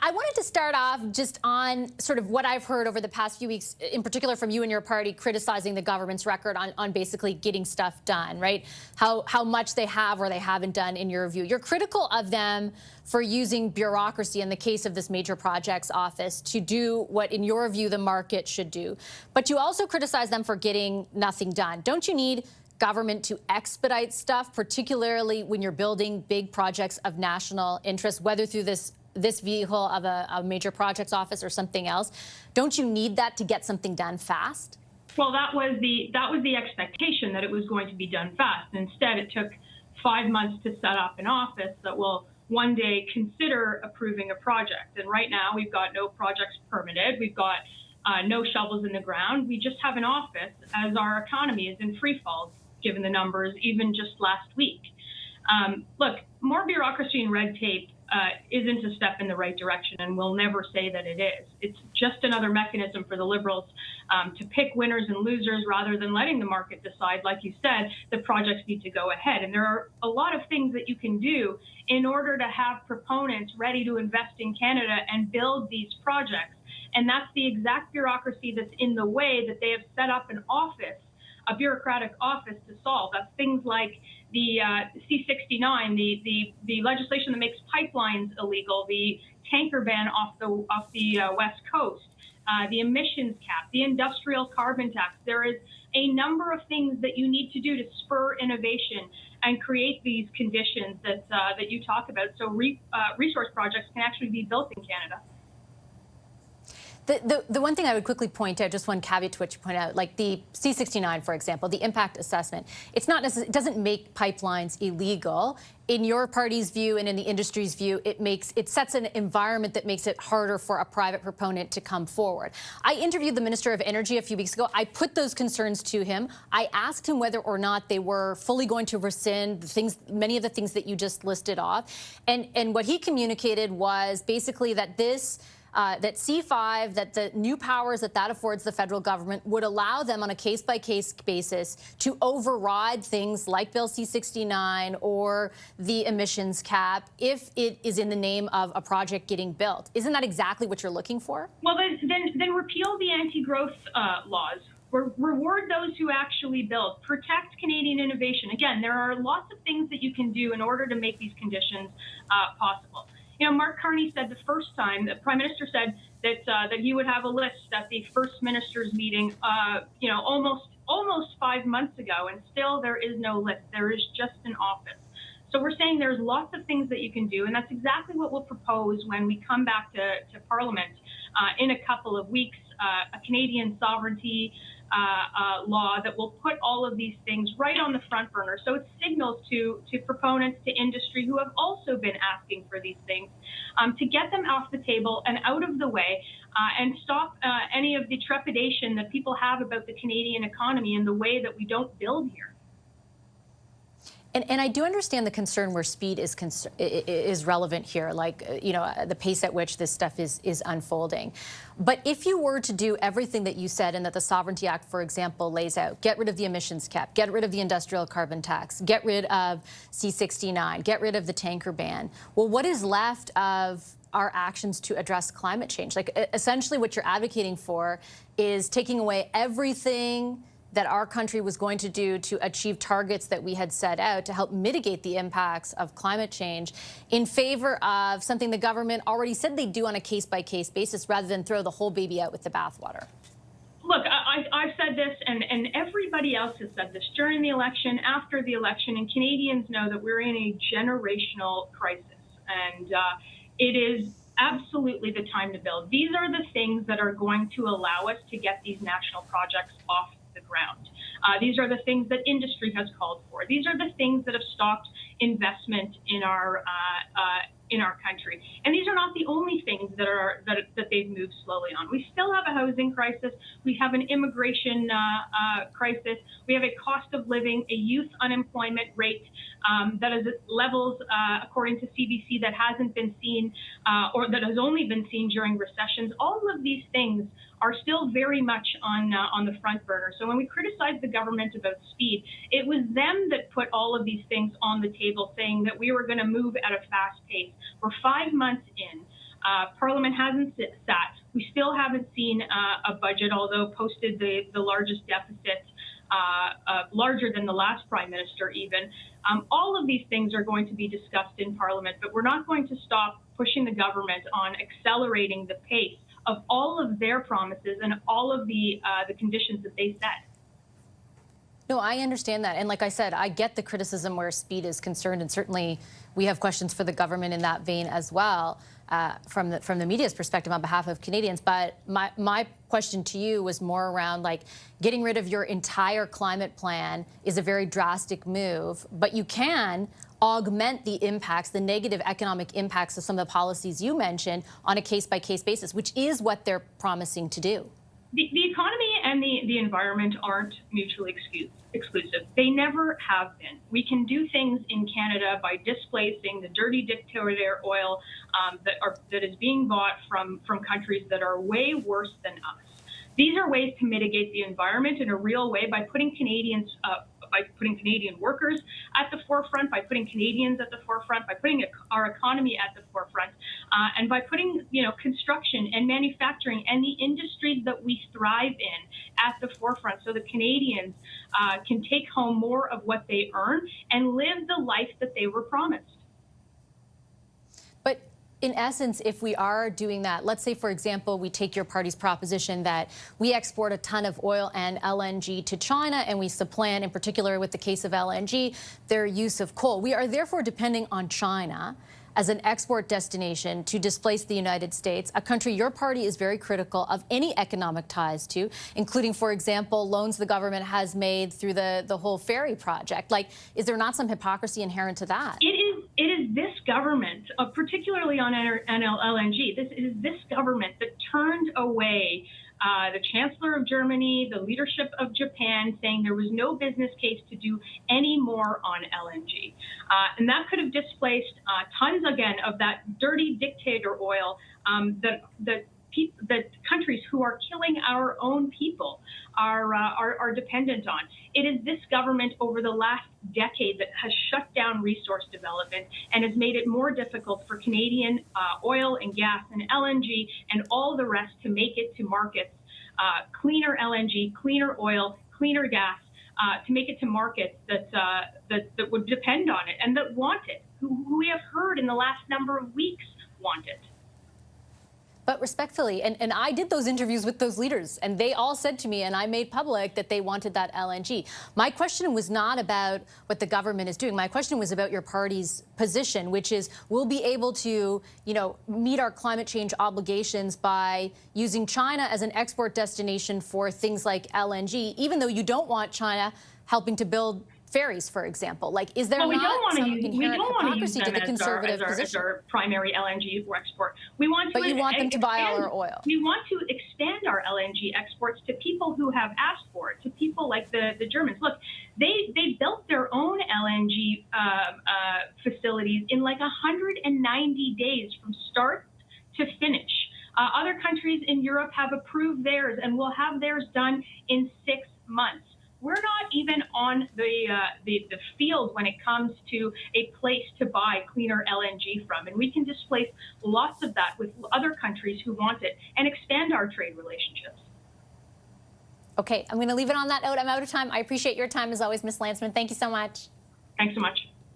I wanted to start off just on sort of what I've heard over the past few weeks, in particular from you and your party, criticizing the government's record on basically getting stuff done, right? How much they have or they haven't done in your view. You're critical of them for using bureaucracy in the case of this major projects office to do what, in your view, the market should do. But you also criticize them for getting nothing done. Don't you need government to expedite stuff, particularly when you're building big projects of national interest, whether through this vehicle of a major projects office or something else? Don't you need that to get something done fast? Well, that was the expectation, that it was going to be done fast. Instead, it took 5 months to set up an office that will one day consider approving a project. And right now, we've got no projects permitted. We've got no shovels in the ground. We just have an office as our economy is in free fall, given the numbers, even just last week. Look, more bureaucracy and red tape isn't a step in the right direction, and we'll never say that it is. It's just another mechanism for the Liberals to pick winners and losers rather than letting the market decide. Like you said, the projects need to go ahead. And there are a lot of things that you can do in order to have proponents ready to invest in Canada and build these projects. And that's the exact bureaucracy that's in the way that they have set up an office, a bureaucratic office, to solve. That's things like the C-69, the legislation that makes pipelines illegal, the tanker ban off the West Coast, the emissions cap, the industrial carbon tax. There is a number of things that you need to do to spur innovation and create these conditions that you talk about, so resource projects can actually be built in Canada. The one thing I would quickly point out, just one caveat to what you point out, like the C-69, for example, the impact assessment, it doesn't make pipelines illegal. In your party's view and in the industry's view, it sets an environment that makes it harder for a private proponent to come forward. I interviewed the Minister of Energy a few weeks ago. I put those concerns to him. I asked him whether or not they were fully going to rescind many of the things that you just listed off. And what he communicated was basically that that C5, that the new powers that affords the federal government would allow them on a case-by-case basis to override things like Bill C-69 or the emissions cap if it is in the name of a project getting built. Isn't that exactly what you're looking for? Well, then repeal the anti-growth laws. Reward those who actually build. Protect Canadian innovation. Again, there are lots of things that you can do in order to make these conditions possible. You know, Mark Carney said the first time, the Prime Minister said that he would have a list at the First Minister's meeting, you know, almost 5 months ago, and still there is no list. There is just an office. So we're saying there's lots of things that you can do, and that's exactly what we'll propose when we come back to Parliament in a couple of weeks, a Canadian sovereignty law that will put all of these things right on the front burner. So it signals to proponents, to industry who have also been asking for these things, to get them off the table and out of the way, and stop any of the trepidation that people have about the Canadian economy and the way that we don't build here. And I do understand the concern where speed is relevant here, like, you know, the pace at which this stuff is unfolding. But if you were to do everything that you said and that the Sovereignty Act, for example, lays out, get rid of the emissions cap, get rid of the industrial carbon tax, get rid of C-69, get rid of the tanker ban, well, what is left of our actions to address climate change? Like, essentially what you're advocating for is taking away everything that our country was going to do to achieve targets that we had set out to help mitigate the impacts of climate change in favor of something the government already said they'd do on a case-by-case basis rather than throw the whole baby out with the bathwater. Look, I've said this, and everybody else has said this during the election, after the election, and Canadians know that we're in a generational crisis, and it is absolutely the time to build. These are the things that are going to allow us to get these national projects off the ground. These are the things that industry has called for. These are the things that have stopped investment in our country. And these are not the only things that they've moved slowly on. We still have a housing crisis. We have an immigration crisis. We have a cost of living, a youth unemployment rate that is at levels, according to CBC, that hasn't been seen or that has only been seen during recessions. All of these things are still very much on the front burner. So when we criticize the government about speed, it was them that put all of these things on the table, saying that we were going to move at a fast pace. We're 5 months in. Parliament hasn't sat. We still haven't seen a budget, although posted the largest deficit, larger than the last Prime Minister even. All of these things are going to be discussed in Parliament, but we're not going to stop pushing the government on accelerating the pace of all of their promises and all of the conditions that they set. No, I understand that. And like I said, I get the criticism where speed is concerned. And certainly we have questions for the government in that vein as well, from the media's perspective on behalf of Canadians. But my question to you was more around, like, getting rid of your entire climate plan is a very drastic move, but you can augment the impacts, the negative economic impacts of some of the policies you mentioned on a case-by-case basis, which is what they're promising to do. The economy and the environment aren't mutually exclusive. They never have been. We can do things in Canada by displacing the dirty dictator oil that is being bought from countries that are way worse than us. These are ways to mitigate the environment in a real way by putting Canadian workers at the forefront, by putting Canadians at the forefront, by putting our economy at the forefront, and by putting, construction and manufacturing and the industries that we thrive in at the forefront, so that Canadians can take home more of what they earn and live the life that they were promised. But in essence, if we are doing that, let's say, for example, we take your party's proposition that we export a ton of oil and LNG to China, and we supplant, in particular with the case of LNG, their use of coal. We are therefore depending on China as an export destination to displace the United States, a country your party is very critical of any economic ties to, including, for example, loans the government has made through the whole ferry project. Like, is there not some hypocrisy inherent to that? It is this government, particularly on LNG, this government that turned away the Chancellor of Germany, the leadership of Japan, saying there was no business case to do any more on LNG. And that could have displaced tons, again, of that dirty dictator oil that countries who are killing our own people are dependent on. It is this government over the last decade that has shut down resource development and has made it more difficult for Canadian oil and gas and LNG and all the rest to make it to markets, cleaner LNG, cleaner oil, cleaner gas, to make it to markets that would depend on it and that want it, who we have heard in the last number of weeks want it. But respectfully, and I did those interviews with those leaders, and they all said to me, and I made public, that they wanted that LNG. My question was not about what the government is doing. My question was about your party's position, which is, we'll be able to, meet our climate change obligations by using China as an export destination for things like LNG, even though you don't want China helping to build ferries, for example. Like, is there not some inherent hypocrisy to the conservative position? As our primary LNG export. We want to, but you want them to buy all our oil. We want to extend our LNG exports to people who have asked for it, to people like the Germans. Look, they built their own LNG facilities in like 190 days from start to finish. Other countries in Europe have approved theirs and will have theirs done in 6 months. We're not even on the field when it comes to a place to buy cleaner LNG from. And we can displace lots of that with other countries who want it and expand our trade relationships. Okay, I'm going to leave it on that note. I'm out of time. I appreciate your time as always, Ms. Lantsman. Thank you so much. Thanks so much.